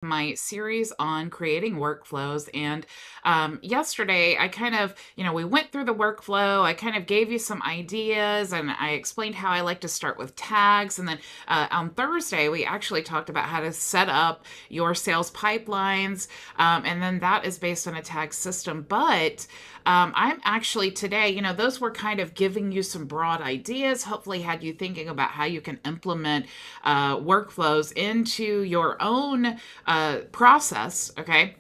My series on creating workflows. And yesterday, I kind of, we went through the workflow. I kind of gave you some ideas and I explained how I like to start with tags. And then on Thursday, we actually talked about how to set up your sales pipelines. And then that is based on a tag system. But I'm actually today, those were kind of giving you some broad ideas, hopefully, had you thinking about how you can implement workflows into your own process. Okay.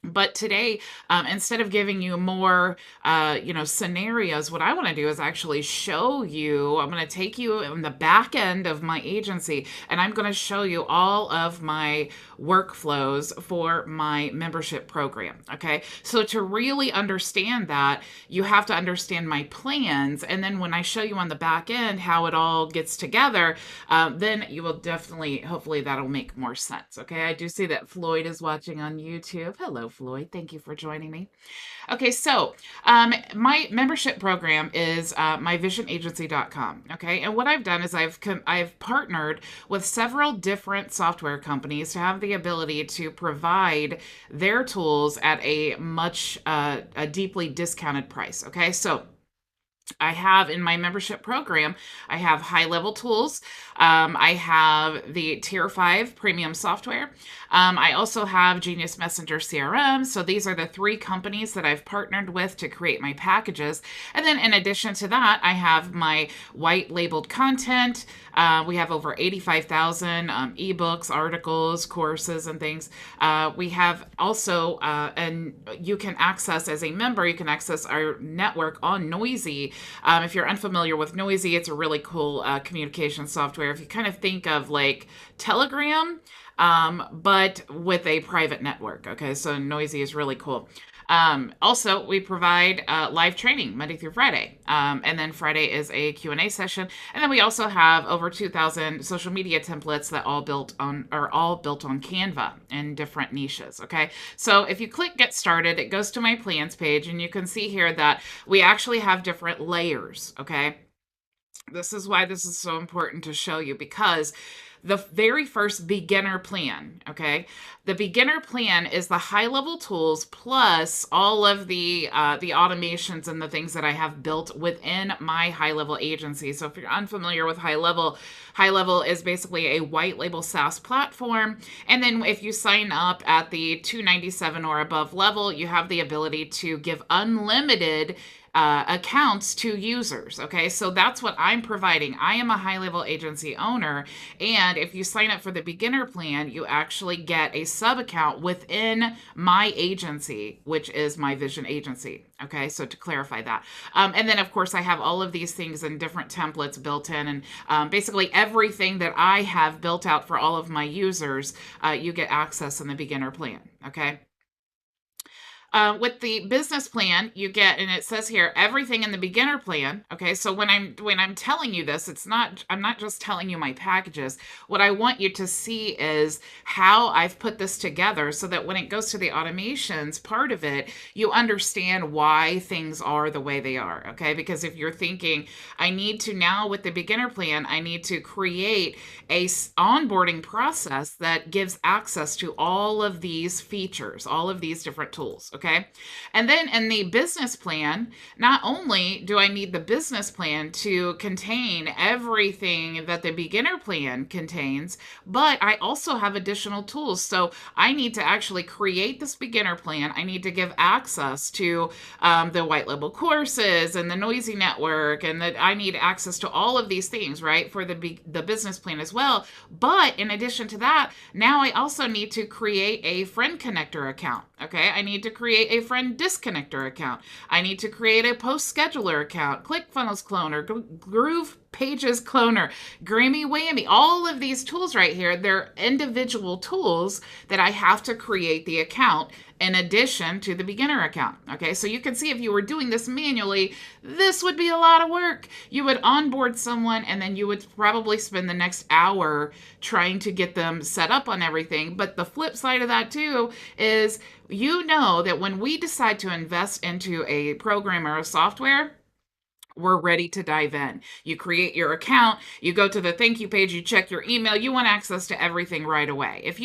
But today, instead of giving you more, scenarios, what I want to do is actually show you. I'm going to take you in the back end of my agency, and I'm going to show you all of my workflows for my membership program. Okay, so to really understand that, you have to understand my plans, and then when I show you on the back end how it all gets together, then you will definitely, hopefully, that'll make more sense. Okay, I do see that Floyd is watching on YouTube. Hello, Floyd. Thank you for joining me. Okay, so my membership program is myvisionagency.com. Okay, and what I've done is I've partnered with several different software companies to have the ability to provide their tools at a deeply discounted price. Okay, so I have in my membership program, I have HighLevel tools. I have the Tier 5 premium software. I also have Genius Messenger CRM. So these are the three companies that I've partnered with to create my packages. And then in addition to that, I have my white labeled content. We have over 85,000 ebooks, articles, courses, and things. We have also, and you can access as a member, you can access our network on Noisy. If you're unfamiliar with Noisy, it's a really cool communication software. If you kind of think of like Telegram, but with a private network. Okay, so Noisy is really cool. Also, we provide live training Monday through Friday, and then Friday is a Q&A session. And then we also have over 2,000 social media templates that are all built on Canva in different niches. Okay, so if you click Get Started, it goes to my plans page, and you can see here that we actually have different layers. Okay, this is why this is so important to show you, because the very first beginner plan, okay, the beginner plan is the HighLevel tools plus all of the automations and the things that I have built within my HighLevel agency. So if you're unfamiliar with HighLevel, HighLevel is basically a white label SaaS platform. And then if you sign up at the $297 or above level, you have the ability to give unlimited accounts to users. Okay, so that's what I'm providing. I am a HighLevel agency owner, and if you sign up for the beginner plan, you actually get a sub account within my agency, which is my Vision Agency. Okay, so to clarify that, and then of course I have all of these things in different templates built in, and basically everything that I have built out for all of my users, you get access in the beginner plan. Okay. With the business plan, you get, and it says here, everything in the beginner plan. Okay, so when I'm telling you this, I'm not just telling you my packages. What I want you to see is how I've put this together so that when it goes to the automations part of it, you understand why things are the way they are. Okay, because if you're thinking, I need to now with the beginner plan, I need to create a onboarding process that gives access to all of these features, all of these different tools. Okay. And then in the business plan, not only do I need the business plan to contain everything that the beginner plan contains, but I also have additional tools. So I need to actually create this beginner plan. I need to give access to the white label courses and the Noisy network, and that I need access to all of these things, right, for the business plan as well. But in addition to that, now I also need to create a friend connector account. Okay, I need to create a friend disconnector account. I need to create a post scheduler account, ClickFunnels cloner, Groove Pages cloner, Grammy Whammy. All of these tools right here, they're individual tools that I have to create the account in addition to the beginner account. Okay, so you can see if you were doing this manually, this would be a lot of work. You would onboard someone and then you would probably spend the next hour trying to get them set up on everything. But the flip side of that too is, you know, that when we decide to invest into a program or a software, we're ready to dive in. You create your account, you go to the thank you page, you check your email, you want access to everything right away. If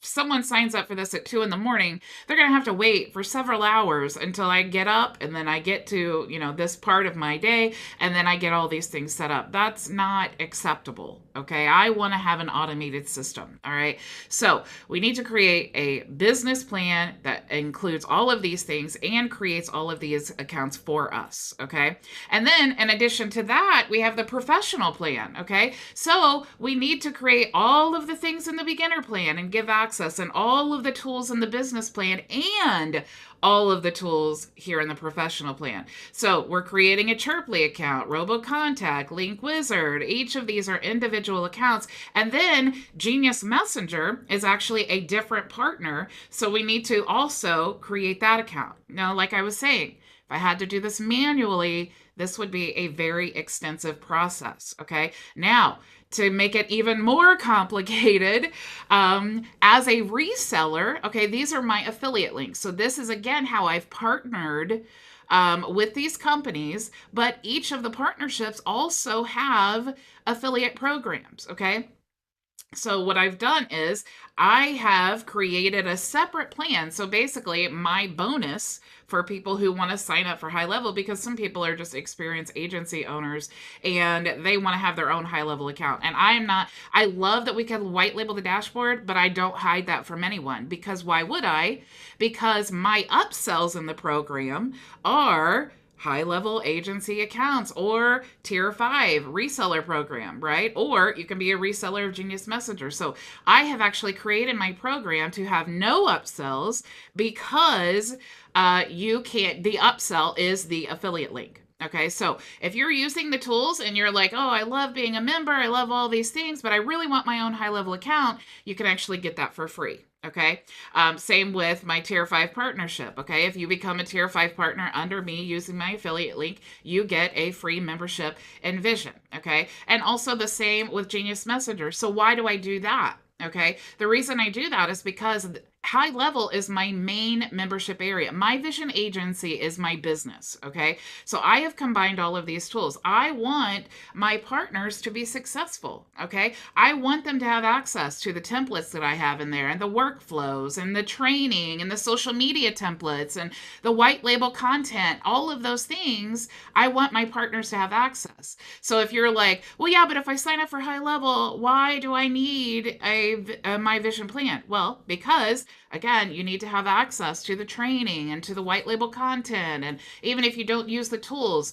someone signs up for this at 2 in the morning, they're going to have to wait for several hours until I get up and then I get to, this part of my day and then I get all these things set up. That's not acceptable. Okay. I want to have an automated system. All right. So we need to create a business plan that includes all of these things and creates all of these accounts for us. Okay. And then in addition to that, we have the professional plan. Okay. So we need to create all of the things in the beginner plan and give access and all of the tools in the business plan and all of the tools here in the professional plan. So we're creating a Chirply account, RoboContact, Link Wizard. Each of these are individual accounts. And then Genius Messenger is actually a different partner. So we need to also create that account. Now, like I was saying, if I had to do this manually, this would be a very extensive process. Okay. Now, to make it even more complicated, as a reseller, okay, these are my affiliate links. So this is, again, how I've partnered with these companies, but each of the partnerships also have affiliate programs, okay? So what I've done is I have created a separate plan. So basically my bonus for people who want to sign up for HighLevel, because some people are just experienced agency owners and they want to have their own HighLevel account. And I love that we can white label the dashboard, but I don't hide that from anyone, because why would I? Because my upsells in the program are HighLevel agency accounts or tier 5 reseller program, right? Or you can be a reseller of Genius Messenger. So I have actually created my program to have no upsells, because the upsell is the affiliate link. Okay, so if you're using the tools and you're like, oh, I love being a member, I love all these things, but I really want my own HighLevel account, you can actually get that for free. Okay. Same with my tier 5 partnership. Okay. If you become a tier 5 partner under me using my affiliate link, you get a free membership in Vision. Okay. And also the same with Genius Messenger. So why do I do that? Okay. The reason I do that is because HighLevel is my main membership area. My Vision agency is my business. Okay. So I have combined all of these tools. I want my partners to be successful. Okay. I want them to have access to the templates that I have in there, and the workflows and the training and the social media templates and the white label content, all of those things. I want my partners to have access. So if you're like, well, yeah, but if I sign up for HighLevel, why do I need a my Vision plan? Well, because again, you need to have access to the training and to the white label content. And even if you don't use the tools,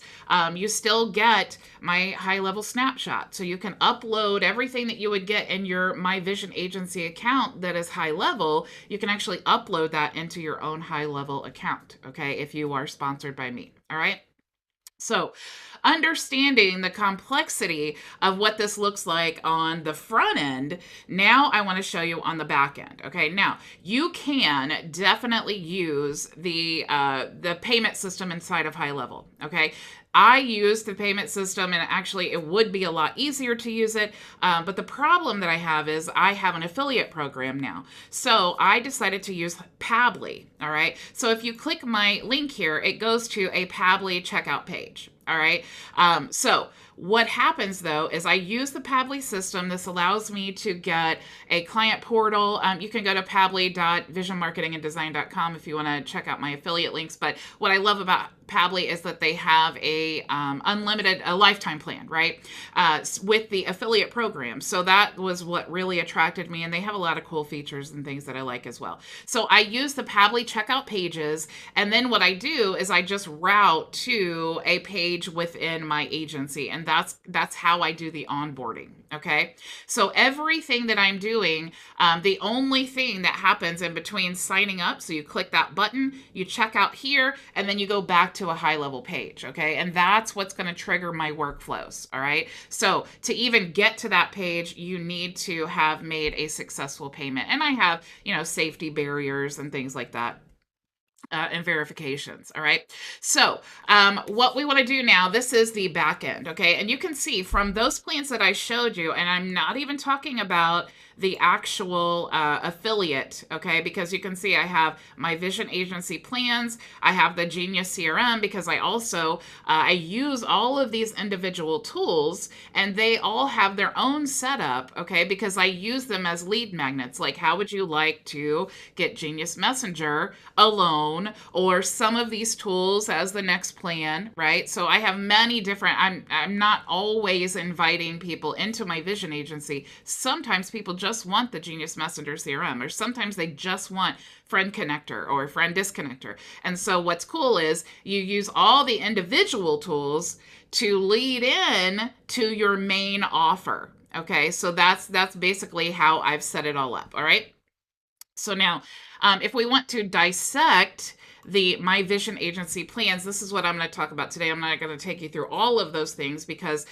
you still get my HighLevel snapshot. So you can upload everything that you would get in your My Vision agency account that is HighLevel. You can actually upload that into your own HighLevel account, okay, if you are sponsored by me. All right. So understanding the complexity of what this looks like on the front end, now I want to show you on the back end. Okay, now you can definitely use the payment system inside of HighLevel. Okay, I use the payment system, and actually it would be a lot easier to use it. But the problem that I have is I have an affiliate program now. So I decided to use Pabbly. All right. So if you click my link here, it goes to a Pabbly checkout page. All right. So what happens though is I use the Pabbly system. This allows me to get a client portal. You can go to pabbly.visionmarketinganddesign.com if you want to check out my affiliate links. But what I love about Pabbly is that they have a lifetime plan, right? With the affiliate program. So that was what really attracted me. And they have a lot of cool features and things that I like as well. So I use the Pabbly checkout pages. And then what I do is I just route to a page within my agency. And that's how I do the onboarding. Okay. So everything that I'm doing, the only thing that happens in between signing up, so you click that button, you check out here, and then you go back to a HighLevel page. Okay. And that's what's going to trigger my workflows. All right. So to even get to that page, you need to have made a successful payment. And I have, safety barriers and things like that. and verifications. All right. So what we want to do now, this is the back end. Okay. And you can see from those plans that I showed you, and I'm not even talking about the actual affiliate. Okay. Because you can see I have my vision agency plans. I have the Genius CRM because I also, I use all of these individual tools and they all have their own setup. Okay. Because I use them as lead magnets. Like, how would you like to get Genius Messenger alone or some of these tools as the next plan, right? So I have many different, I'm not always inviting people into my vision agency. Sometimes people just want the Genius Messenger CRM, or sometimes they just want Friend Connector or Friend Disconnector. And so what's cool is you use all the individual tools to lead in to your main offer. Okay, so that's basically how I've set it all up. All right. So now, if we want to dissect the My Vision Agency plans, this is what I'm going to talk about today. I'm not going to take you through all of those things because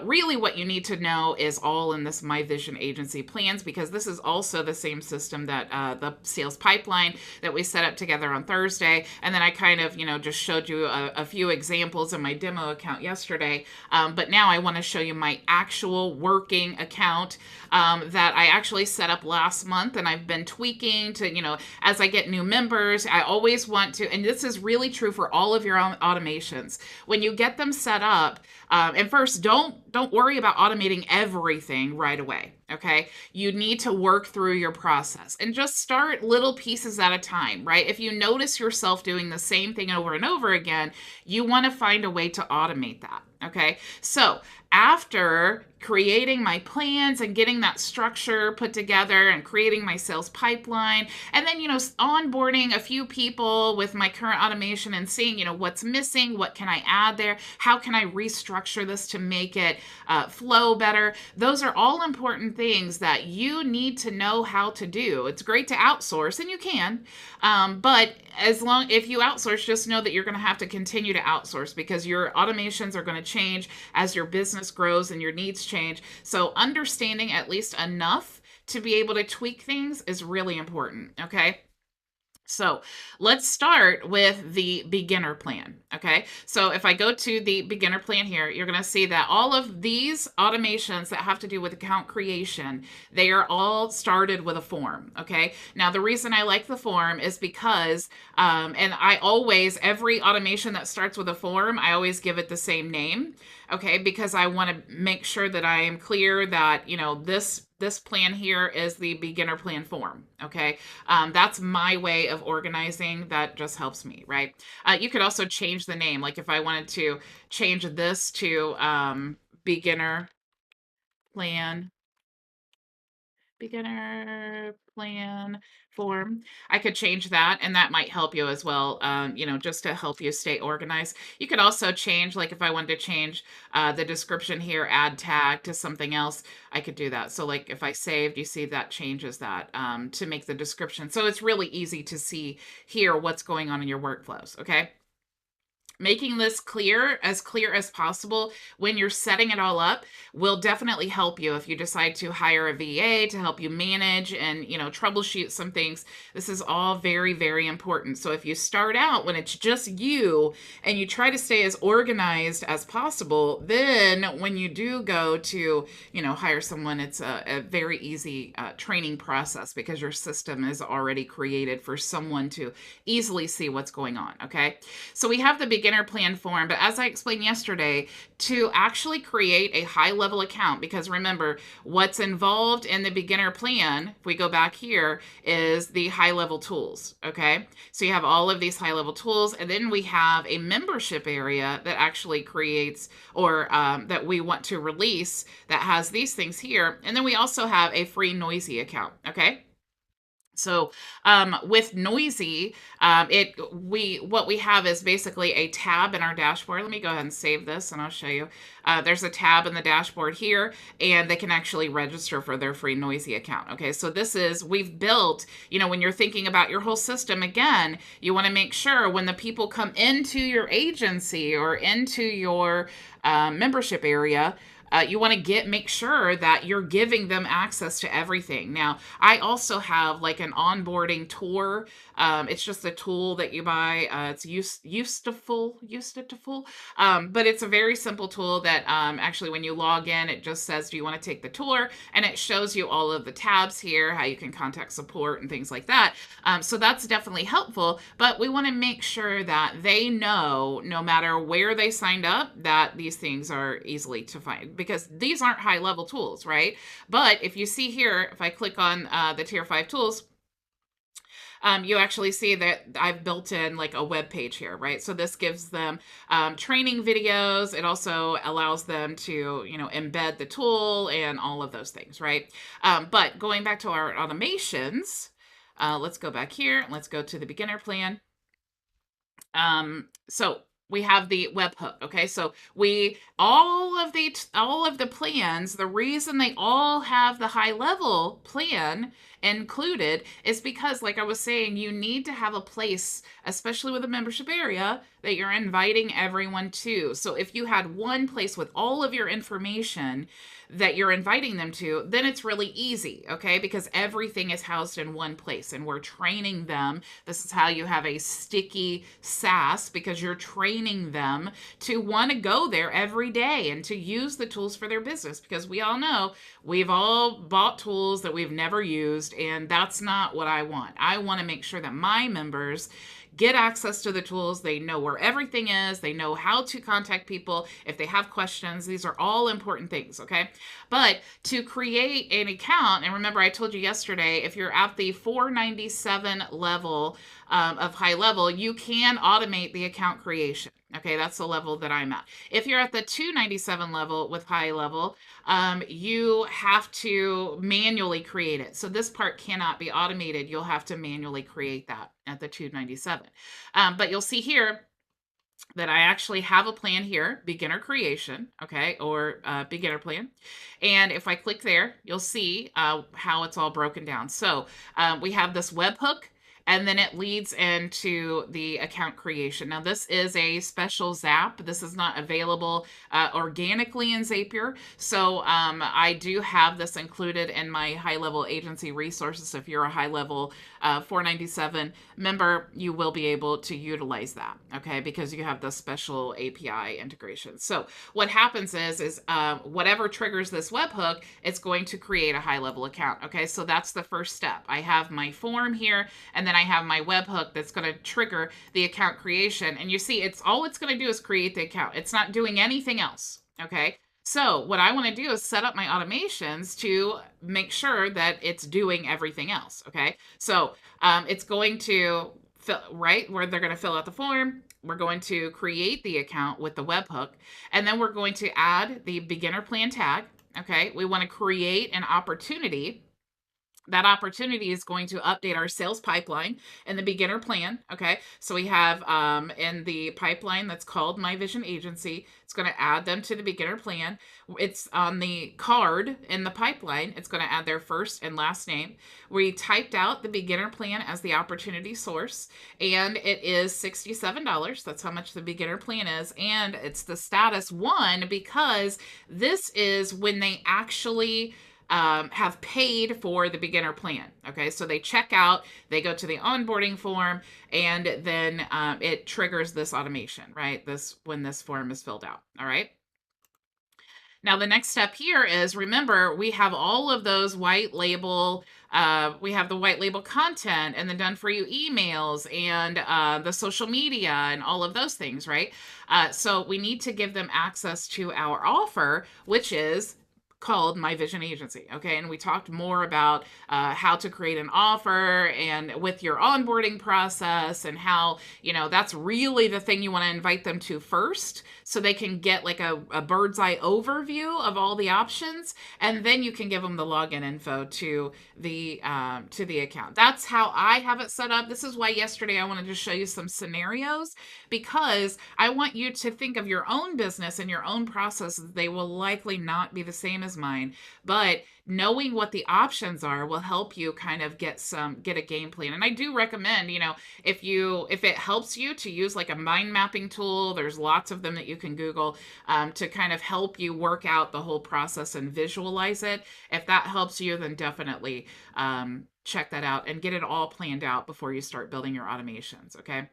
really what you need to know is all in this My Vision Agency plans, because this is also the same system that the sales pipeline that we set up together on Thursday. And then I kind of, just showed you a few examples in my demo account yesterday. But now I want to show you my actual working account that I actually set up last month, and I've been tweaking to, as I get new members, I always want to, and this is really true for all of your own automations. When you get them set up, and first, don't worry about automating everything right away. Okay, you need to work through your process and just start little pieces at a time, right? If you notice yourself doing the same thing over and over again, you want to find a way to automate that. Okay, so after creating my plans and getting that structure put together and creating my sales pipeline, and then, onboarding a few people with my current automation and seeing, what's missing, what can I add there, how can I restructure this to make it flow better. Those are all important things that you need to know how to do. It's great to outsource, and you can, but if you outsource, just know that you're going to have to continue to outsource because your automations are going to change as your business grows and your needs change. So understanding at least enough to be able to tweak things is really important. Okay. So let's start with the beginner plan. Okay. So if I go to the beginner plan here, you're going to see that all of these automations that have to do with account creation, they are all started with a form. Okay. Now, the reason I like the form is because, and every automation that starts with a form, I always give it the same name. Okay. Because I want to make sure that I am clear that, this plan here is the beginner plan form. Okay. That's my way of organizing. That just helps me, right? You could also change the name. Like if I wanted to change this to beginner plan form, I could change that, and that might help you as well, just to help you stay organized. You could also change, like if I wanted to change the description here, add tag to something else, I could do that. So like if I saved, you see that changes that to make the description. So it's really easy to see here what's going on in your workflows, okay? Making this clear as possible when you're setting it all up will definitely help you if you decide to hire a VA to help you manage and, troubleshoot some things. This is all very, very important. So if you start out when it's just you and you try to stay as organized as possible, then when you do go to, hire someone, it's a very easy training process because your system is already created for someone to easily see what's going on. Okay. So we have the beginner plan form, but as I explained yesterday, to actually create a high-level account, because remember, what's involved in the beginner plan, if we go back here, is the high-level tools, okay? So you have all of these high-level tools, and then we have a membership area that actually creates, or that we want to release, that has these things here, and then we also have a free Noisy account, okay? So with Noisy, what we have is basically a tab in our dashboard. Let me go ahead and save this and I'll show you. There's a tab in the dashboard here, and they can actually register for their free Noisy account. Okay, so we've built, when you're thinking about your whole system, again, you want to make sure when the people come into your agency or into your membership area, you want to make sure that you're giving them access to everything. Now, I also have like an onboarding tour. It's just a tool that you buy. It's useful, but it's a very simple tool that actually, when you log in, it just says, "Do you want to take the tour?" And it shows you all of the tabs here, how you can contact support and things like that. So that's definitely helpful. But we want to make sure that they know, no matter where they signed up, that these things are easily to find, because these aren't high level tools, right? But if you see here, if I click on the tier 5 tools, you actually see that I've built in like a web page here, right? So this gives them training videos. It also allows them to, embed the tool and all of those things, right? But going back to our automations, let's go back here. Let's go to the beginner plan. So we have the webhook. Okay, so all of the plans, the reason they all have the high level plan included is because, like I was saying, you need to have a place, especially with a membership area, that you're inviting everyone to. So if you had one place with all of your information that you're inviting them to, then it's really easy, okay? Because everything is housed in one place and we're training them. This is how you have a sticky SaaS, because you're training them to want to go there every day and to use the tools for their business, because we all know we've all bought tools that we've never used, and that's not what I want. I want to make sure that my members get access to the tools. They know where everything is. They know how to contact people if they have questions. These are all important things, okay? But to create an account, and remember I told you yesterday, if you're at the 497 level of high level, you can automate the account creation. Okay, that's the level that I'm at. If you're at the 297 level with high level, you have to manually create it. So this part cannot be automated. You'll have to manually create that at the 297. But you'll see here that I actually have a plan here, beginner creation, okay, or beginner plan. And if I click there, you'll see how it's all broken down. So we have this webhook, and then it leads into the account creation. Now, this is a special Zap. This is not available organically in Zapier. So I do have this included in my high-level agency resources. If you're a high-level 497 member, you will be able to utilize that, okay, because you have the special API integration. So what happens is whatever triggers this webhook, it's going to create a high-level account, okay? So that's the first step. I have my form here, and then I have my webhook that's going to trigger the account creation. And you see, all it's going to do is create the account. It's not doing anything else, okay? So what I want to do is set up my automations to make sure that it's doing everything else, okay? So it's going to where they're going to fill out the form. We're going to create the account with the webhook, and then we're going to add the beginner plan tag, okay? We want to create an opportunity. That opportunity is going to update our sales pipeline in the beginner plan, okay? So we have in the pipeline that's called My Vision Agency, it's going to add them to the beginner plan. It's on the card in the pipeline. It's going to add their first and last name. We typed out the beginner plan as the opportunity source, and it is $67. That's how much the beginner plan is, and it's the status 1 because this is when they actually have paid for the beginner plan. Okay, so they check out, they go to the onboarding form, and then it triggers this automation, right? When this form is filled out. All right. Now, the next step here is, remember, we have all of those white label, we have the white label content and the done for you emails and the social media and all of those things, right? So we need to give them access to our offer, which is called My Vision Agency, okay? And we talked more about how to create an offer and with your onboarding process, and how, that's really the thing you want to invite them to first, so they can get like a bird's eye overview of all the options, and then you can give them the login info to the account. That's how I have it set up. This is why yesterday I wanted to show you some scenarios, because I want you to think of your own business and your own processes. They will likely not be the same as as mine, but knowing what the options are will help you kind of get a game plan. And I do recommend, if it helps you to use like a mind mapping tool, there's lots of them that you can Google to kind of help you work out the whole process and visualize it. If that helps you, then definitely check that out and get it all planned out before you start building your automations. Okay.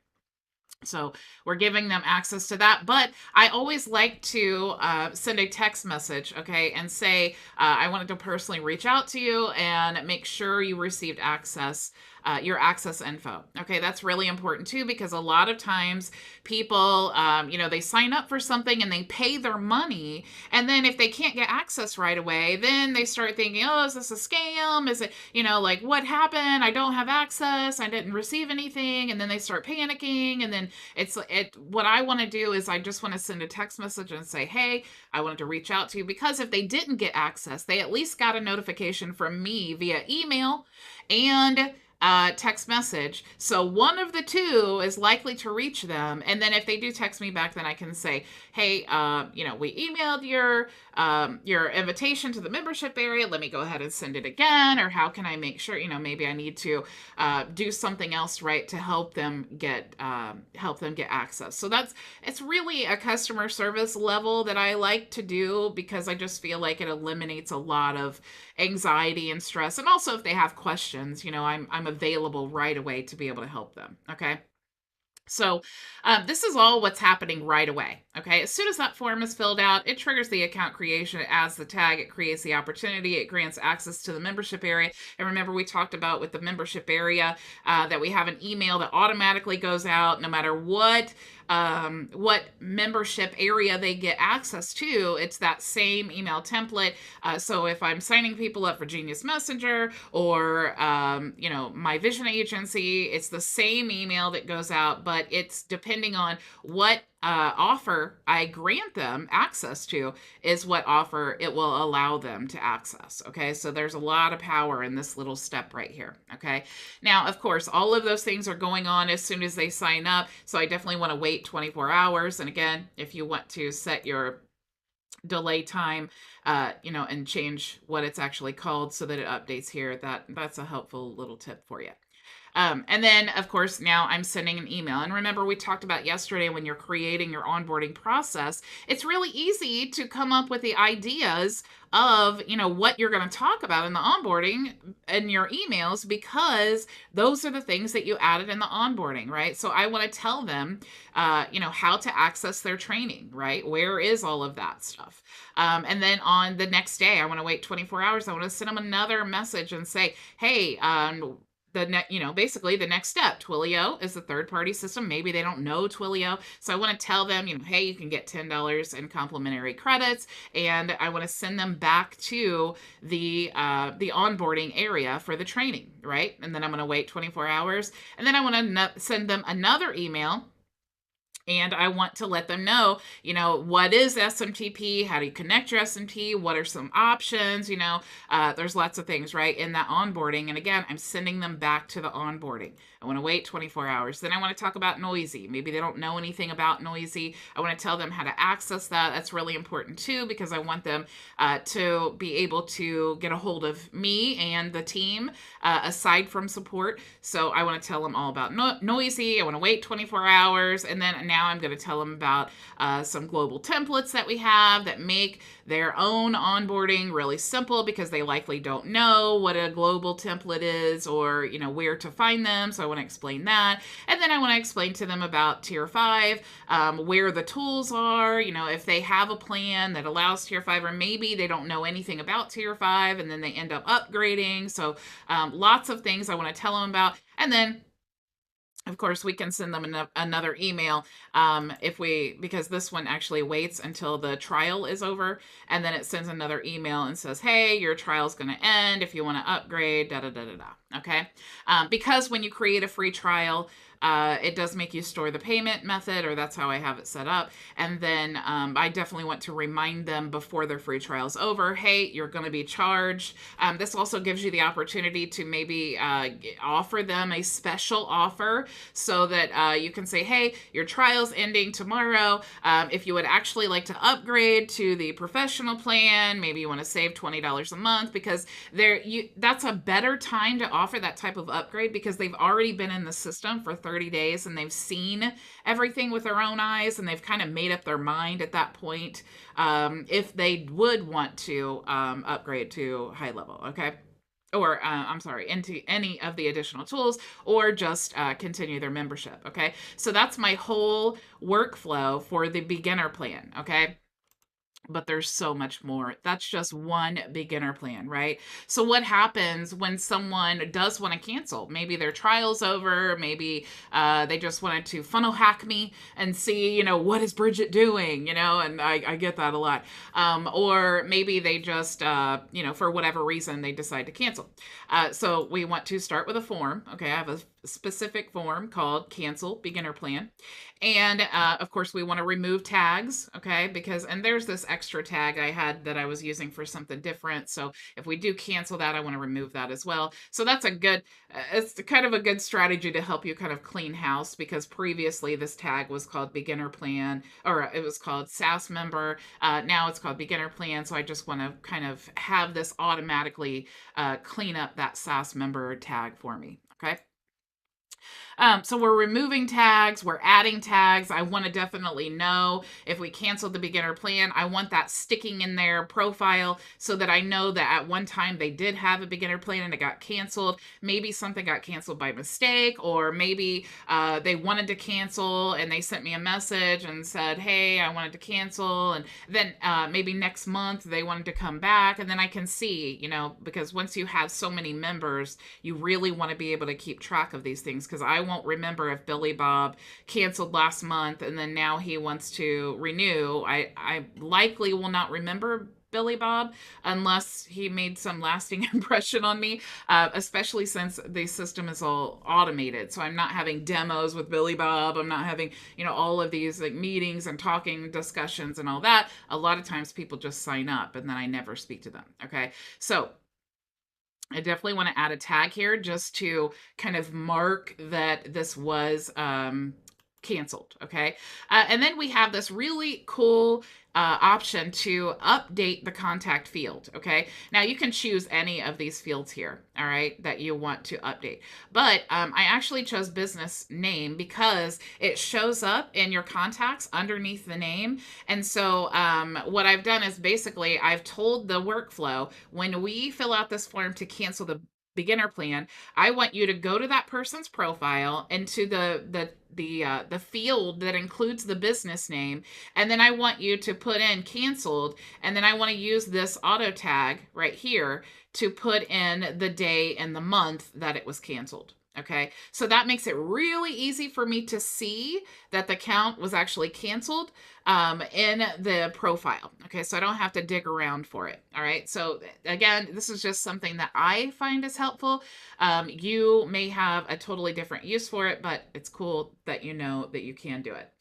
So we're giving them access to that. But I always like to send a text message, okay, and say, I wanted to personally reach out to you and make sure you received access, your access info. Okay, that's really important too, because a lot of times people, they sign up for something and they pay their money. And then if they can't get access right away, then they start thinking, oh, is this a scam? Is it, like what happened? I don't have access. I didn't receive anything. And then they start panicking. And then what I want to do is I just want to send a text message and say, hey, I wanted to reach out to you, because if they didn't get access, they at least got a notification from me via email and text message. So one of the two is likely to reach them. And then if they do text me back, then I can say, hey, we emailed your invitation to the membership area. Let me go ahead and send it again. Or how can I make sure, maybe I need to do something else, right, to help them get access. So it's really a customer service level that I like to do, because I just feel like it eliminates a lot of anxiety and stress. And also if they have questions, I'm available right away to be able to help them. Okay. So this is all what's happening right away. Okay. As soon as that form is filled out, it triggers the account creation. It adds the tag. It creates the opportunity. It grants access to the membership area. And remember, we talked about with the membership area that we have an email that automatically goes out no matter what membership area they get access to. It's that same email template. So if I'm signing people up for Genius Messenger or, my vision agency, it's the same email that goes out, but it's depending on what offer I grant them access to is what offer it will allow them to access. Okay. So there's a lot of power in this little step right here. Okay. Now, of course, all of those things are going on as soon as they sign up. So I definitely want to wait 24 hours. And again, if you want to set your delay time, and change what it's actually called so that it updates here, that's a helpful little tip for you. And then, of course, now I'm sending an email. And remember, we talked about yesterday when you're creating your onboarding process, it's really easy to come up with the ideas of, what you're going to talk about in the onboarding in your emails, because those are the things that you added in the onboarding, right? So I want to tell them, how to access their training, right? Where is all of that stuff? And then on the next day, I want to wait 24 hours. I want to send them another message and say, hey, basically the next step, Twilio is the third-party system. Maybe they don't know Twilio. So I want to tell them, hey, you can get $10 in complimentary credits. And I want to send them back to the onboarding area for the training, right? And then I'm going to wait 24 hours. And then I want to send them another email. And I want to let them know, what is SMTP? How do you connect your SMT? What are some options? There's lots of things, right, in that onboarding. And again, I'm sending them back to the onboarding. I want to wait 24 hours. Then I want to talk about Noisy. Maybe they don't know anything about Noisy. I want to tell them how to access that. That's really important too, because I want them to be able to get a hold of me and the team aside from support. So I want to tell them all about Noisy. I want to wait 24 hours. And then now I'm going to tell them about some global templates that we have that make their own onboarding really simple, because they likely don't know what a global template is or, where to find them. So I want to explain that. And then I want to explain to them about Tier 5, where the tools are, if they have a plan that allows Tier 5, or maybe they don't know anything about Tier 5 and then they end up upgrading. So lots of things I want to tell them about. And then of course, we can send them another email because this one actually waits until the trial is over, and then it sends another email and says, hey, your trial is going to end if you want to upgrade, da da da da da. Okay. Because when you create a free trial, it does make you store the payment method, or that's how I have it set up. And then I definitely want to remind them before their free trial is over, hey, you're going to be charged. This also gives you the opportunity to maybe offer them a special offer so that you can say, hey, your trial's ending tomorrow. If you would actually like to upgrade to the professional plan, maybe you want to save $20 a month, because that's a better time to offer that type of upgrade because they've already been in the system for 30 days and they've seen everything with their own eyes, and they've kind of made up their mind at that point if they would want to upgrade to HighLevel. Okay. Or I'm sorry, into any of the additional tools, or just continue their membership. Okay. So that's my whole workflow for the beginner plan. Okay. But there's so much more. That's just one beginner plan, right? So what happens when someone does want to cancel? Maybe their trial's over. Maybe they just wanted to funnel hack me and see, what is Bridget doing? And I get that a lot. Or maybe they just, for whatever reason, they decide to cancel. So we want to start with a form. Okay, I have a specific form called Cancel Beginner Plan. And of course, we want to remove tags, okay? And there's this extra tag I had that I was using for something different. So if we do cancel that, I want to remove that as well. So that's it's kind of a good strategy to help you kind of clean house, because previously this tag was called Beginner Plan, or it was called SaaS Member. Now it's called Beginner Plan. So I just want to kind of have this automatically clean up that SaaS Member tag for me, okay? So we're removing tags, we're adding tags. I want to definitely know if we canceled the beginner plan. I want that sticking in their profile so that I know that at one time they did have a beginner plan and it got canceled. Maybe something got canceled by mistake, or maybe they wanted to cancel and they sent me a message and said, hey, I wanted to cancel. And then maybe next month they wanted to come back. And then I can see, because once you have so many members, you really want to be able to keep track of these things, because I won't remember if Billy Bob canceled last month and then now he wants to renew. I likely will not remember Billy Bob unless he made some lasting impression on me, especially since the system is all automated. So I'm not having demos with Billy Bob. I'm not having, all of these like meetings and talking discussions and all that. A lot of times people just sign up and then I never speak to them. Okay. So I definitely want to add a tag here just to kind of mark that this was canceled. Okay. And then we have this really cool option to update the contact field. Okay. Now you can choose any of these fields here. All right. That you want to update. But I actually chose business name because it shows up in your contacts underneath the name. And so what I've done is basically I've told the workflow, when we fill out this form to cancel the beginner plan, I want you to go to that person's profile and to the field that includes the business name, and then I want you to put in canceled, and then I want to use this auto tag right here to put in the day and the month that it was canceled. Okay, so that makes it really easy for me to see that the account was actually canceled in the profile. Okay, so I don't have to dig around for it. All right, so again, this is just something that I find is helpful. You may have a totally different use for it, but it's cool that you know that you can do it.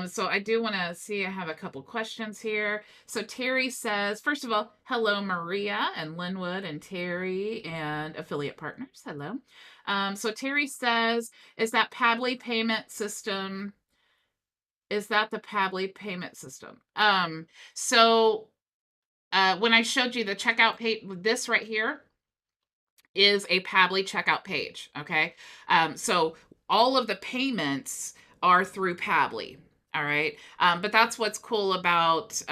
So I do want to see, I have a couple questions here. So Terry says, first of all, hello, Maria and Linwood and Terry and affiliate partners. Hello. So Terry says, is that Pabbly payment system? Is that the Pabbly payment system? So when I showed you the checkout page, this right here is a Pabbly checkout page. Okay. So all of the payments are through Pabbly. All right. But that's what's cool about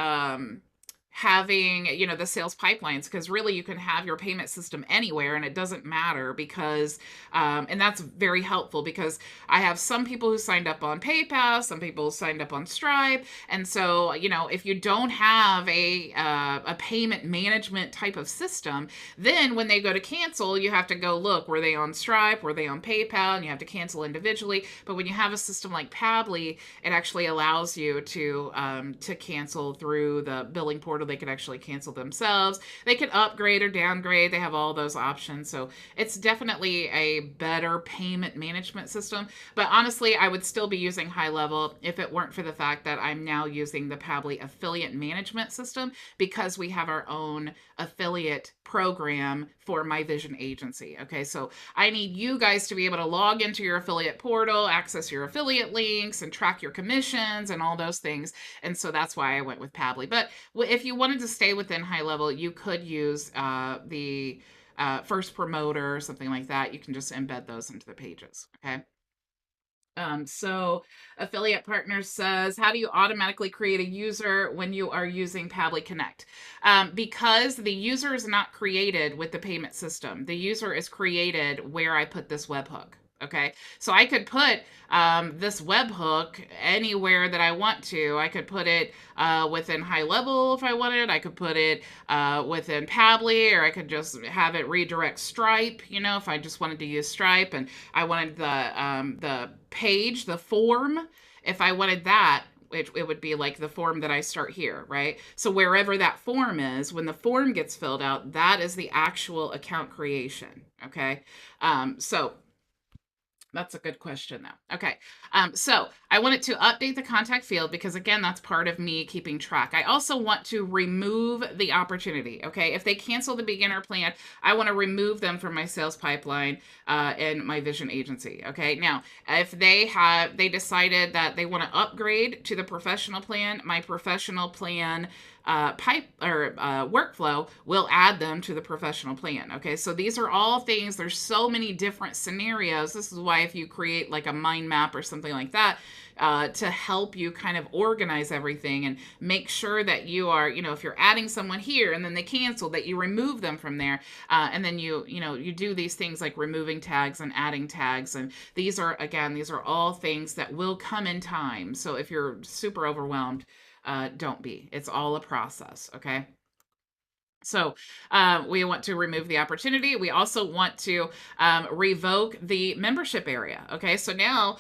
having, the sales pipelines, because really you can have your payment system anywhere and it doesn't matter, because and that's very helpful, because I have some people who signed up on PayPal, some people signed up on Stripe, and so if you don't have a payment management type of system, then when they go to cancel, you have to go look, were they on Stripe, were they on PayPal, and you have to cancel individually. But when you have a system like Pabbly, it actually allows you to cancel through the billing portal they could actually cancel themselves. They could upgrade or downgrade. They have all those options. So it's definitely a better payment management system. But honestly, I would still be using HighLevel if it weren't for the fact that I'm now using the Pabbly affiliate management system, because we have our own affiliate program for my vision agency. Okay, so I need you guys to be able to log into your affiliate portal, access your affiliate links, and track your commissions and all those things. And so that's why I went with Pabbly. But if you wanted to stay within HighLevel, you could use the first promoter or something like that. You can just embed those into the pages. Okay. So Affiliate Partners says, how do you automatically create a user when you are using Pabbly Connect? Because the user is not created with the payment system. The user is created where I put this webhook. Okay, so I could put this webhook anywhere that I want to. I could put it within HighLevel if I wanted. I could put it within Pabbly, or I could just have it redirect Stripe. You know, if I just wanted to use Stripe and I wanted the page, the form. If I wanted that, it would be like the form that I start here, right? So wherever that form is, when the form gets filled out, that is the actual account creation. Okay, so that's a good question, though. Okay. So I wanted to update the contact field because, again, that's part of me keeping track. I also want to remove the opportunity. Okay. If they cancel the beginner plan, I want to remove them from my sales pipeline and my vision agency. Okay. Now, if they decided that they want to upgrade to the professional plan, my professional plan workflow will add them to the professional plan. Okay, so these are all things. There's so many different scenarios. This is why if you create like a mind map or something like that, to help you kind of organize everything and make sure that you are, if you're adding someone here and then they cancel, that you remove them from there, and then you do these things like removing tags and adding tags, and these are all things that will come in time. So if you're super overwhelmed, don't be. It's all a process, okay? So we want to remove the opportunity. We also want to revoke the membership area. Okay, so now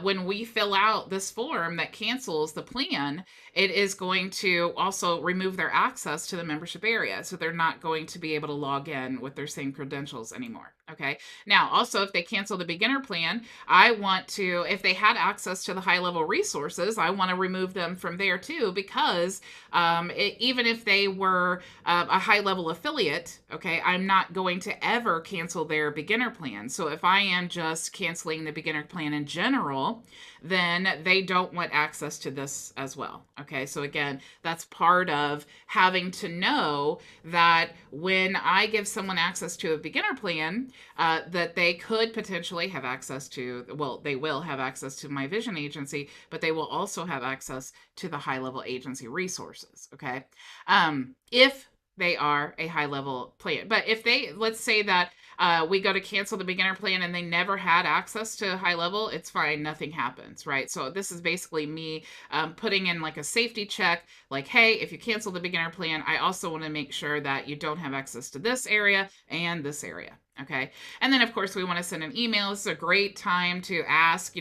when we fill out this form that cancels the plan, it is going to also remove their access to the membership area. So they're not going to be able to log in with their same credentials anymore. Okay, now also if they cancel the beginner plan, I want to, if they had access to the HighLevel resources, I want to remove them from there too, because even if they were a HighLevel affiliate, okay, I'm not going to ever cancel their beginner plan. So if I am just canceling the beginner plan in general, then they don't want access to this as well. Okay, so again, that's part of having to know that when I give someone access to a beginner plan, that they could potentially have access to, well, they will have access to my vision agency, but they will also have access to the HighLevel agency resources. Okay, if they are a HighLevel plan. But if they, let's say that we go to cancel the beginner plan and they never had access to HighLevel, it's fine. Nothing happens, right? So this is basically me putting in like a safety check, like, hey, if you cancel the beginner plan, I also want to make sure that you don't have access to this area and this area. Okay. And then of course we want to send an email. This is a great time to ask,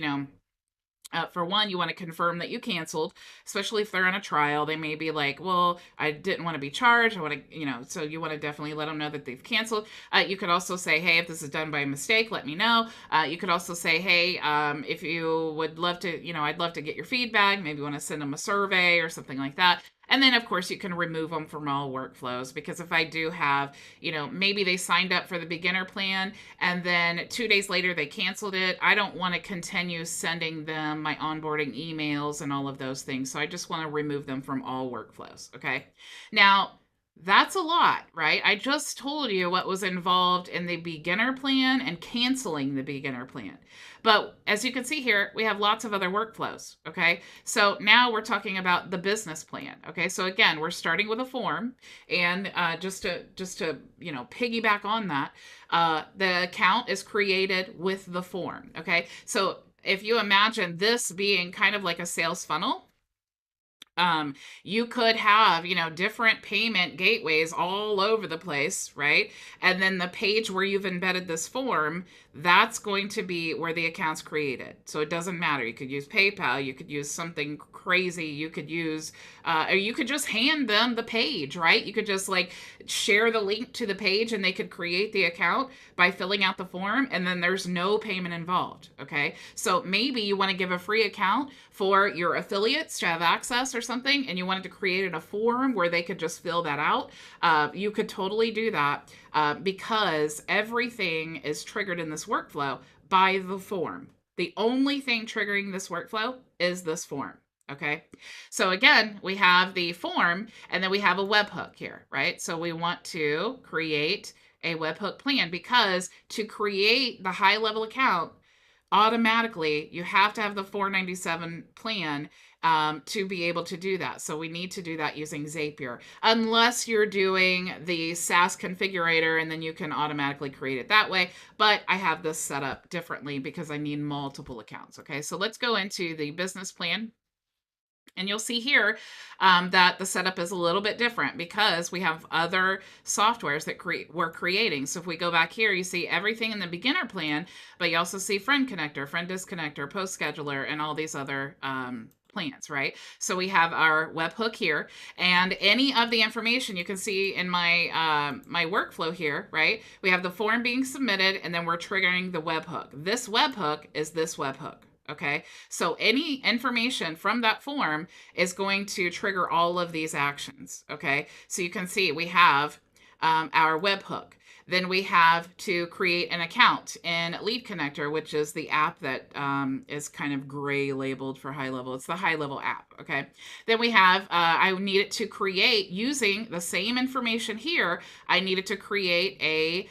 for one, you want to confirm that you canceled, especially if they're on a trial. They may be like, well, I didn't want to be charged. I want to, so you want to definitely let them know that they've canceled. You could also say, hey, if this is done by mistake, let me know. You could also say, hey, if you would love to, I'd love to get your feedback. Maybe you want to send them a survey or something like that. And then, of course, you can remove them from all workflows, because if I do have, maybe they signed up for the beginner plan and then 2 days later they canceled it, I don't want to continue sending them my onboarding emails and all of those things. So I just want to remove them from all workflows. Okay. Now, that's a lot, right? I just told you what was involved in the beginner plan and canceling the beginner plan. But as you can see here, we have lots of other workflows, okay? So now we're talking about the business plan, okay? So again, we're starting with a form, and just to piggyback on that, the account is created with the form, okay? So if you imagine this being kind of like a sales funnel, You could have, different payment gateways all over the place, right? And then the page where you've embedded this form, that's going to be where the account's created. So it doesn't matter. You could use PayPal, you could use something crazy, you could use, or you could just hand them the page, right? You could just like share the link to the page and they could create the account by filling out the form, and then there's no payment involved. Okay. So maybe you want to give a free account for your affiliates to have access or something, and you wanted to create a form where they could just fill that out. You could totally do that because everything is triggered in this workflow by the form. The only thing triggering this workflow is this form. Okay. So again, we have the form and then we have a webhook here, right? So we want to create a webhook plan, because to create the HighLevel account, automatically you have to have the 497 plan to be able to do that. So we need to do that using Zapier, unless you're doing the SaaS configurator, and then you can automatically create it that way. But I have this set up differently because I need multiple accounts. Okay, so let's go into the business plan. And you'll see here that the setup is a little bit different because we have other softwares that we're creating. So if we go back here, you see everything in the beginner plan, but you also see Friend Connector, Friend Disconnector, Post Scheduler, and all these other plans, right? So we have our webhook here, and any of the information you can see in my my workflow here, right? We have the form being submitted, and then we're triggering the webhook. This webhook is this webhook. Okay, so any information from that form is going to trigger all of these actions. Okay, so you can see we have our webhook. Then we have to create an account in Lead Connector, which is the app that is kind of gray labeled for HighLevel. It's the HighLevel app. Okay, then we have I need it to create, using the same information here, I needed to create a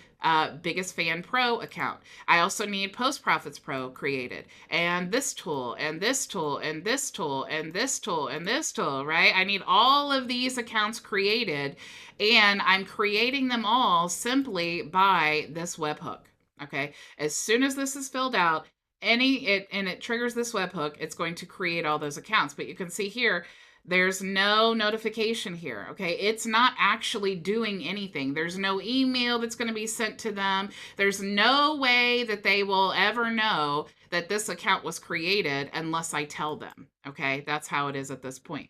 Biggest Fan Pro account. I also need Post Profits Pro created, and this tool, and this tool, and this tool, and this tool, and this tool, right? I need all of these accounts created, and I'm creating them all simply by this webhook. Okay, as soon as this is filled out, and it triggers this webhook, it's going to create all those accounts. But you can see here, there's no notification here. Okay, it's not actually doing anything. There's no email that's going to be sent to them. There's no way that they will ever know that this account was created unless I tell them. Okay, that's how it is at this point.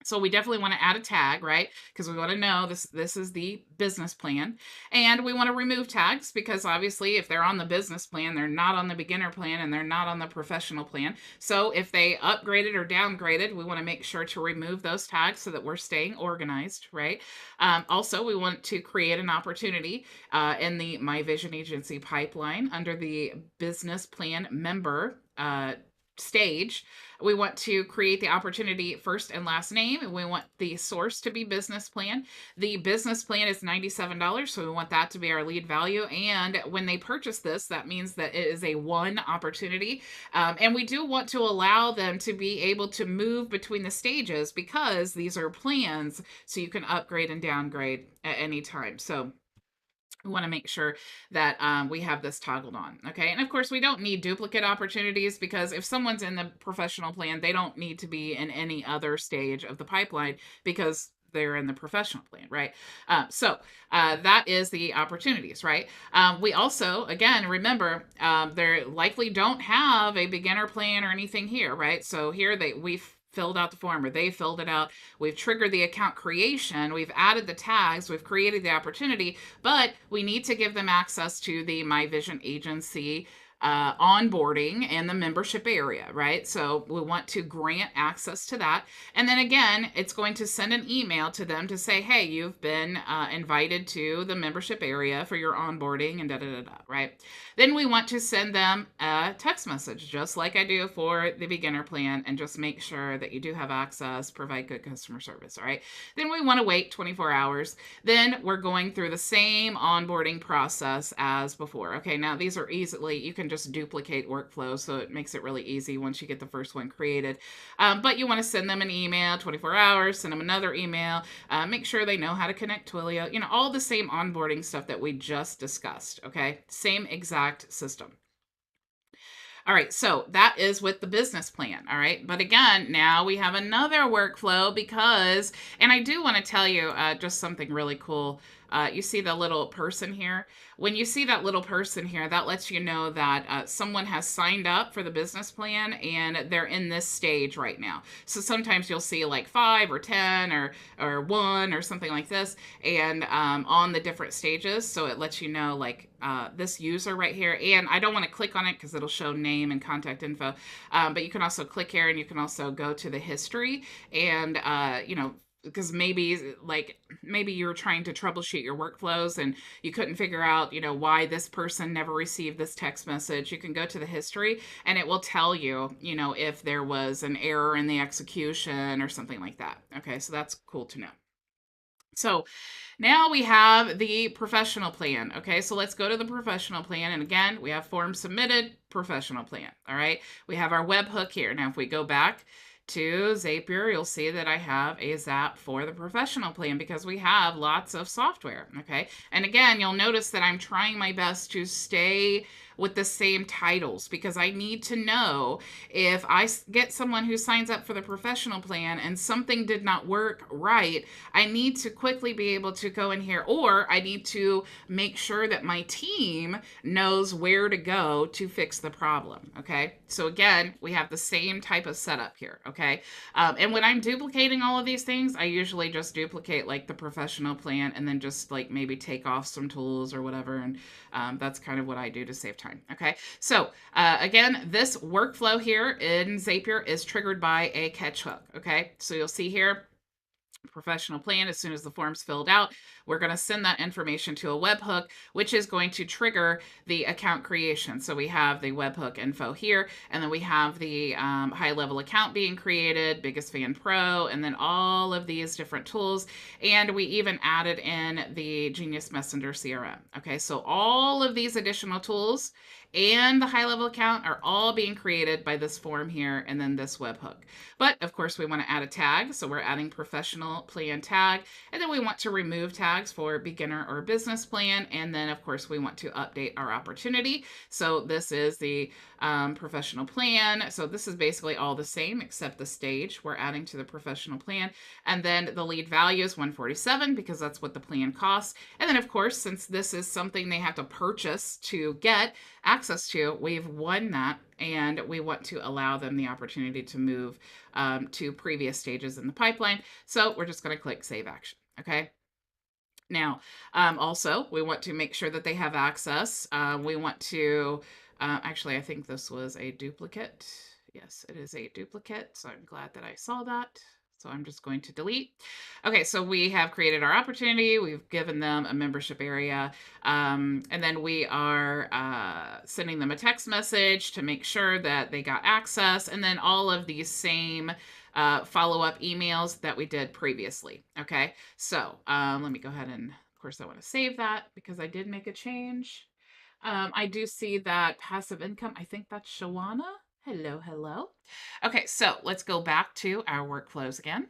So we definitely want to add a tag, right? Because we want to know this is the business plan. And we want to remove tags because obviously if they're on the business plan, they're not on the beginner plan and they're not on the professional plan. So if they upgraded or downgraded, we want to make sure to remove those tags so that we're staying organized, right? Also, we want to create an opportunity in the My Vision Agency pipeline under the business plan member stage. We want to create the opportunity first and last name, and we want the source to be business plan. The business plan is $97, so we want that to be our lead value. And when they purchase this, that means that it is a one opportunity. And we do want to allow them to be able to move between the stages because these are plans, so you can upgrade and downgrade at any time. So we want to make sure that we have this toggled on. Okay. And of course, we don't need duplicate opportunities because if someone's in the professional plan, they don't need to be in any other stage of the pipeline because they're in the professional plan, right? So that is the opportunities, right? We also, again, remember, they likely don't have a beginner plan or anything here, right? So here we've filled out the form, or they filled it out. We've triggered the account creation. We've added the tags. We've created the opportunity, but we need to give them access to the My Vision Agency onboarding and the membership area, right? So we want to grant access to that. And then again, it's going to send an email to them to say, hey, you've been invited to the membership area for your onboarding and da-da-da-da, right? Then we want to send them a text message, just like I do for the beginner plan, and just make sure that you do have access, provide good customer service, all right? Then we want to wait 24 hours. Then we're going through the same onboarding process as before. Okay, now these are easily, you can just duplicate workflows, so it makes it really easy once you get the first one created. But you want to send them an email, 24 hours, send them another email, make sure they know how to connect Twilio, all the same onboarding stuff that we just discussed, okay? Same exact system. All right, so that is with the business plan. All right, but again, now we have another workflow because, and I do want to tell you just something really cool. You see the little person here? When you see that little person here, that lets you know that someone has signed up for the business plan and they're in this stage right now. So sometimes you'll see like 5 or 10 or 1 or something like this, and on the different stages. So it lets you know like this user right here. And I don't want to click on it because it'll show name and contact info. But you can also click here and you can also go to the history and, because maybe you're trying to troubleshoot your workflows and you couldn't figure out why this person never received this text message. You can go to the history and it will tell you if there was an error in the execution or something like that. Okay, so that's cool to know. So now we have the professional plan. Okay, so let's go to the professional plan. And again, we have form submitted, professional plan. All right, we have our webhook here. Now, if we go back to Zapier, you'll see that I have a Zap for the professional plan because we have lots of software. Okay, and again, you'll notice that I'm trying my best to stay with the same titles because I need to know if I get someone who signs up for the professional plan and something did not work right, I need to quickly be able to go in here, or I need to make sure that my team knows where to go to fix the problem. Okay, so again, we have the same type of setup here. Okay, and when I'm duplicating all of these things, I usually just duplicate like the professional plan and then just like maybe take off some tools or whatever, and that's kind of what I do to save time. Okay, so again, this workflow here in Zapier is triggered by a catch hook. Okay, so you'll see here, professional plan, as soon as the form's filled out, we're going to send that information to a webhook, which is going to trigger the account creation. So we have the webhook info here, and then we have the HighLevel account being created, Biggest Fan Pro, and then all of these different tools. And we even added in the Genius Messenger CRM. Okay, so all of these additional tools and the HighLevel account are all being created by this form here and then this webhook. But of course, we want to add a tag. So we're adding professional plan tag. And then we want to remove tags for beginner or business plan. And then, of course, we want to update our opportunity. So this is the professional plan. So this is basically all the same except the stage we're adding to the professional plan. And then the lead value is 147 because that's what the plan costs. And then, of course, since this is something they have to purchase to get access to, we've won that, and we want to allow them the opportunity to move to previous stages in the pipeline. So we're just going to click Save Action. Okay. Now, also, we want to make sure that they have access. We want to, actually, I think this was a duplicate. Yes, it is a duplicate. So I'm glad that I saw that. So I'm just going to delete. Okay, so we have created our opportunity. We've given them a membership area. And then we are sending them a text message to make sure that they got access. And then all of these same follow-up emails that we did previously. Okay, so let me go ahead and, of course, I want to save that because I did make a change. I do see that passive income. I think that's Shawana. Hello, hello. Okay, so let's go back to our workflows again.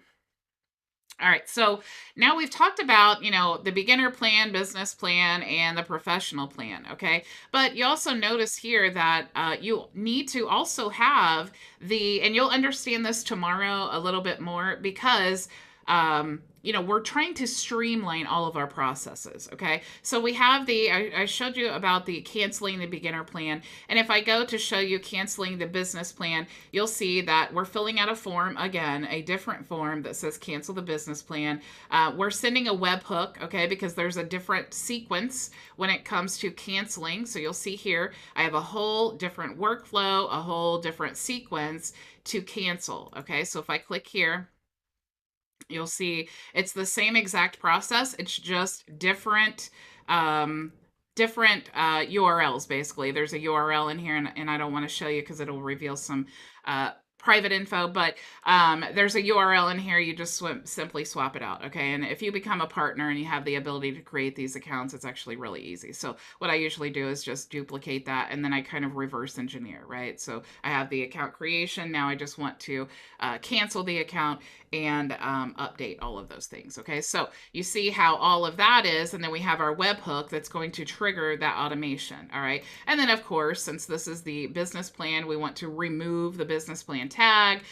All right, so now we've talked about, the beginner plan, business plan, and the professional plan, okay? But you also notice here that you need to also have and you'll understand this tomorrow a little bit more because we're trying to streamline all of our processes, okay? So we have I showed you about the canceling the beginner plan. And if I go to show you canceling the business plan, you'll see that we're filling out a form, again, a different form that says cancel the business plan. We're sending a webhook, okay, because there's a different sequence when it comes to canceling. So you'll see here, I have a whole different workflow, a whole different sequence to cancel, okay? So if I click here, you'll see it's the same exact process. It's just different URLs, basically. There's a URL in here, and I don't want to show you because it'll reveal some private info, but there's a URL in here. You just simply swap it out. Okay. And if you become a partner and you have the ability to create these accounts, it's actually really easy. So what I usually do is just duplicate that, and then I kind of reverse engineer, right? So I have the account creation. Now I just want to cancel the account and update all of those things. Okay. So you see how all of that is. And then we have our webhook that's going to trigger that automation. All right. And then, of course, since this is the business plan, we want to remove the business plan tag.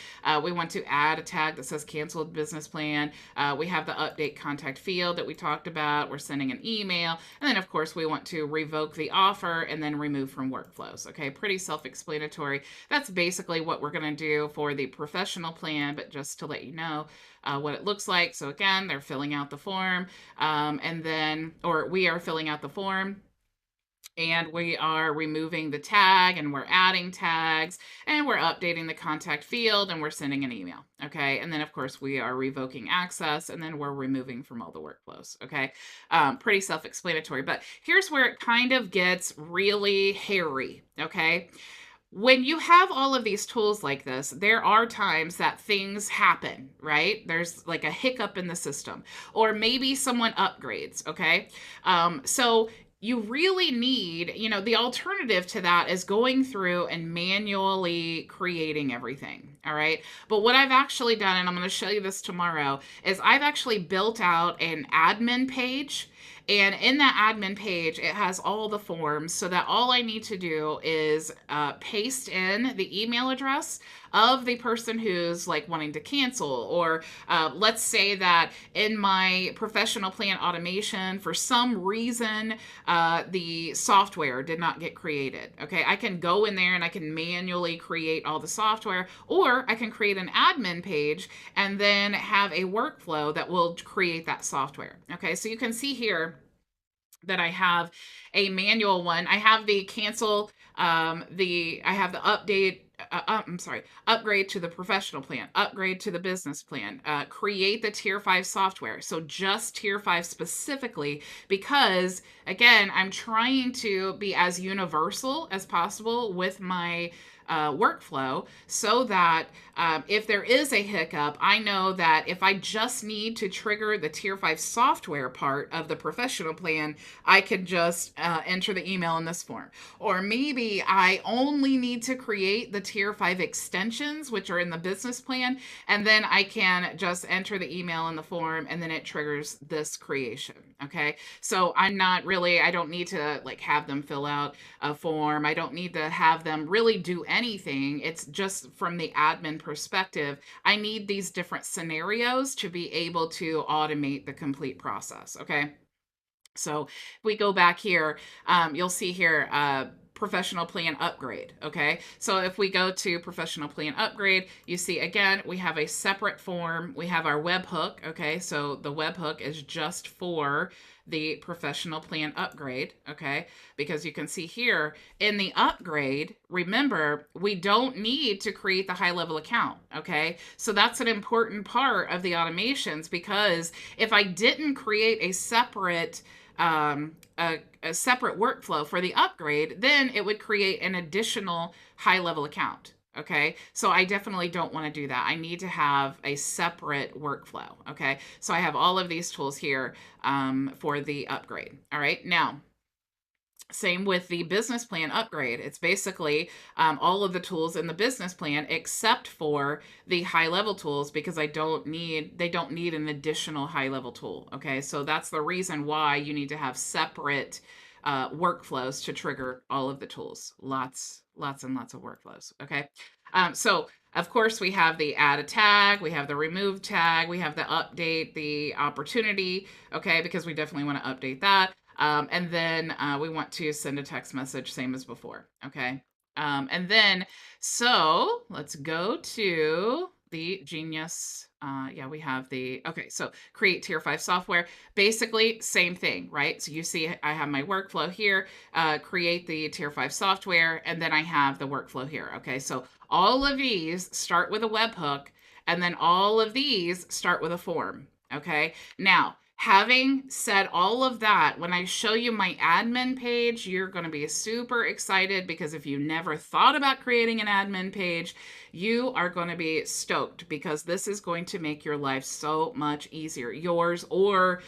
We want to add a tag that says canceled business plan. We have the update contact field that we talked about. We're sending an email. And then, of course, we want to revoke the offer and then remove from workflows. Okay, pretty self-explanatory. That's basically what we're going to do for the professional plan, but just to let you know what it looks like. So again, they're filling out the form, or we are filling out the form, and we are removing the tag, and we're adding tags, and we're updating the contact field, and we're sending an email. Okay. And then, of course, we are revoking access, and then we're removing from all the workflows. Okay. Pretty self-explanatory, but here's where it kind of gets really hairy. Okay. When you have all of these tools like this, there are times that things happen, right? There's like a hiccup in the system, or maybe someone upgrades. Okay. So you really need, the alternative to that is going through and manually creating everything. All right. But what I've actually done, and I'm going to show you this tomorrow, is I've actually built out an admin page. And in that admin page, it has all the forms, so that all I need to do is paste in the email address of the person who's like wanting to cancel. Or let's say that in my professional plan automation, for some reason, the software did not get created. Okay, I can go in there and I can manually create all the software, or I can create an admin page and then have a workflow that will create that software. Okay, so you can see here that I have a manual one. I have the cancel, I have the update, upgrade to the professional plan, upgrade to the business plan, create the tier 5 software. So just tier 5 specifically, because again, I'm trying to be as universal as possible with my workflow, so that if there is a hiccup, I know that if I just need to trigger the tier 5 software part of the professional plan, I could just enter the email in this form. Or maybe I only need to create the tier 5 extensions, which are in the business plan, and then I can just enter the email in the form, and then it triggers this creation. Okay, so I don't need to like have them fill out a form. I don't need to have them really do anything. It's just from the admin perspective, I need these different scenarios to be able to automate the complete process. Okay. So if we go back here, you'll see here, professional plan upgrade. Okay. So if we go to professional plan upgrade, you see again, we have a separate form. We have our webhook. Okay. So the webhook is just for the professional plan upgrade. Okay. Because you can see here in the upgrade, remember, we don't need to create the HighLevel account. Okay. So that's an important part of the automations, because if I didn't create a separate separate workflow for the upgrade, then it would create an additional HighLevel account. Okay, so I definitely don't want to do that. I need to have a separate workflow. Okay, so I have all of these tools here for the upgrade. All right, now same with the business plan upgrade. It's basically all of the tools in the business plan except for the HighLevel tools, because they don't need an additional HighLevel tool. Okay, so that's the reason why you need to have separate workflows to trigger all of the tools. Lots and lots of workflows. Okay, so of course we have the add a tag, we have the remove tag, we have the update the opportunity. Okay, because we definitely want to update that. And then we want to send a text message, same as before. Okay. And then, so let's go to the Genius. We have okay, so create tier 5 software. Basically, same thing, right? So you see I have my workflow here, create the tier 5 software, and then I have the workflow here. Okay, so all of these start with a webhook, and then all of these start with a form. Okay, now Having said all of that, when I show you my admin page, you're going to be super excited, because if you never thought about creating an admin page, you are going to be stoked, because this is going to make your life so much easier, yours or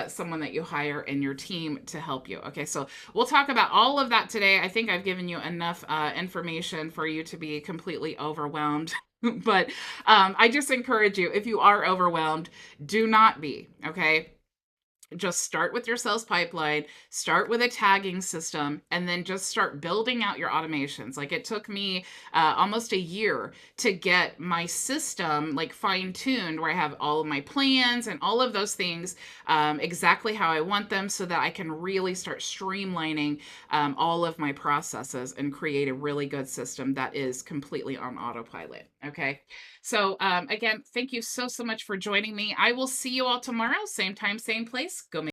someone that you hire in your team to help you. Okay, so we'll talk about all of that today. I think I've given you enough information for you to be completely overwhelmed. But I just encourage you, if you are overwhelmed, do not be, okay? Just start with your sales pipeline, start with a tagging system, and then just start building out your automations. Like, it took me almost a year to get my system like fine tuned, where I have all of my plans and all of those things exactly how I want them, so that I can really start streamlining all of my processes and create a really good system that is completely on autopilot. Okay. So, again, thank you so, so much for joining me. I will see you all tomorrow, same time, same place. Go make